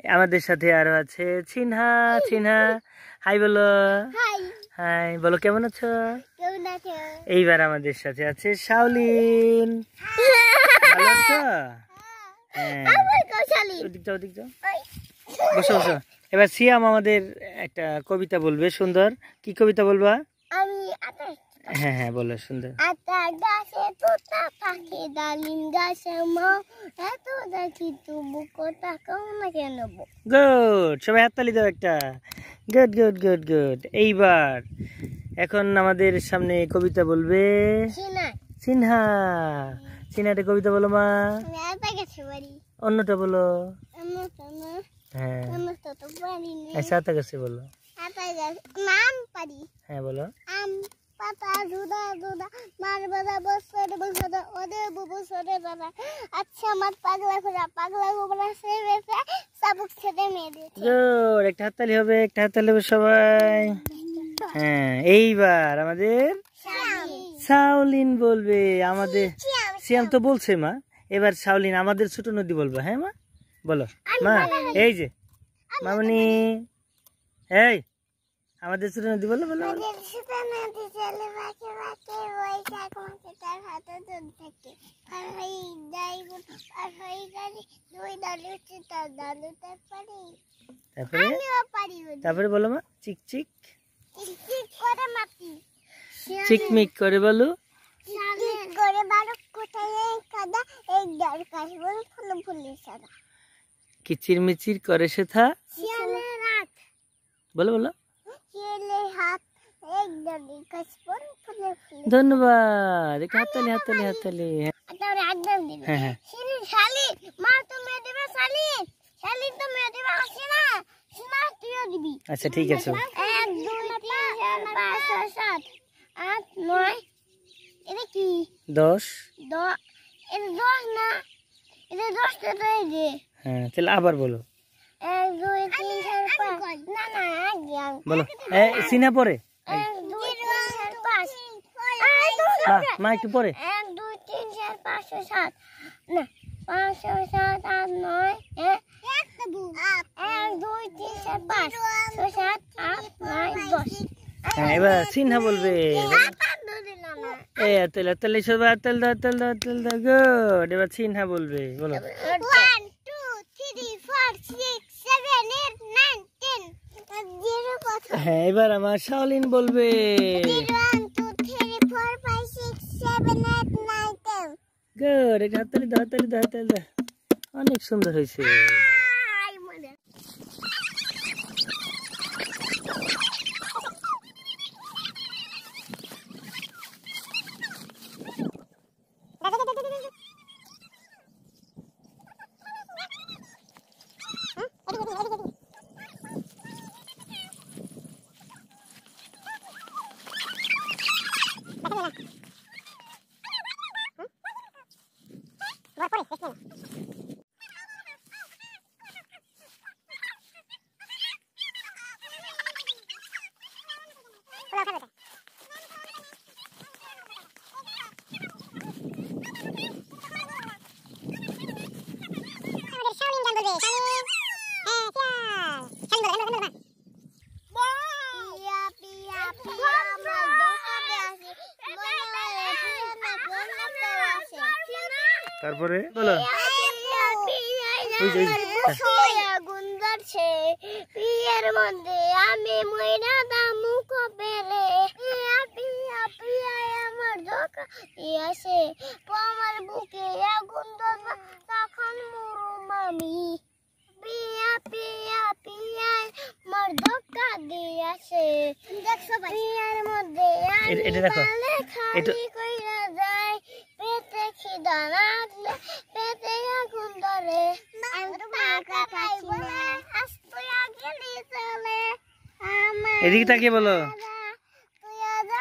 আমাদের সাথে আরো আছে চিনহা। চিনহা হাই বলো। হাই বলো, কেমন আছো? এইবার আমাদের সাথে আছে শাওলিন। ভালো আছো? হ্যাঁ, ওদিক যাও, ওদিক যাও, বসো বসো। এবার সিয়াম আমাদের একটা কবিতা বলবে সুন্দর। কি কবিতা বলবা? হ্যাঁ হ্যাঁ বলো সুন্দর। গুড, সবাই হাততালি দাও একটা। Good good good good. এইবার এখন আমাদের সামনে কবিতা বলবে সিনহা। সিনহাটা কবিতা বলো মা। অন্যটা বলো। হ্যাঁ সাথে গেছে বলো। হ্যাঁ বলো। পাতা দুদা দুদা মারবাদা বসরে বসরে ওদে বুবুসরে দাদা আচ্ছা আমার পাগলা ঘোড়া সেবেছে সাবুক ছেড়ে মেয়ে দিয়েছে। গুড, একটা হাততালি হবে, একটা হাততালি হবে সবাই। হ্যাঁ, এইবার আমাদের শাওলিন বলবে। আমাদের সিয়াম তো বলছে মা, এবার শাওলিন আমাদের ছোট নদী বলবো। হ্যাঁ মা বলো। মা এই যে মামনি, এই আমাদের ছোট নদী বলো বলো। তারপরে বলো মা চিকচিক চিকমিক করে বলো। কিচিরমিচির করে সেথা বলো বলো। ধন্যবাদ, হাততালি হাততালি হাততালি। হ্যাঁ হ্যাঁ আচ্ছা ঠিক আছে। 1 2 3 4 5 6 7 8 9 এটা কি 10 এটা 10 না, এটা 10 টা এই যে। হ্যাঁ তাহলে আবার বলো। 1 2 3 4 5 না না আগে বলো। সিনা পরে 1 2 3 4 5 মা একটু পরে 1 2 3 4 5 6 7 না 5 6 7 8 9 1 2 3 4 5 6 7 8 9 10। হ্যাঁ এবার সিনহা বলবে। তেল তেল সবাই তেল দাও তেল দাও তেল দাও। গুড, এবার সিনহা বলবে বলো। 1 2 3 4 6 7 8 9 10। হ্যাঁ এবার আমার শাওলিন বলবে। 1 2 3 4 5 6 7 8 9 10। গুড, এটা হাততালি দাও হাততালি দাও হাততালি দাও। অনেক সুন্দর হয়েছে। তারপরে বলো। আগুন ধরছে পিয়ার মধ্যে আমি মইনা দামু কপেরে পিয়া পিয়া আমার ধোকা দিয়েছে আমার বুকে আগুন ধরবে তখন মরুম আমি। পিয়া পিয়া পিয়া আমার ধোকা দিয়েছে পিয়ার মধ্যে এটা দেখো এটা কইরা যায় পেটে খিদা লাগলে পেটে আগুন ধরে। এদিকে তাকিয়ে বলো। দাদা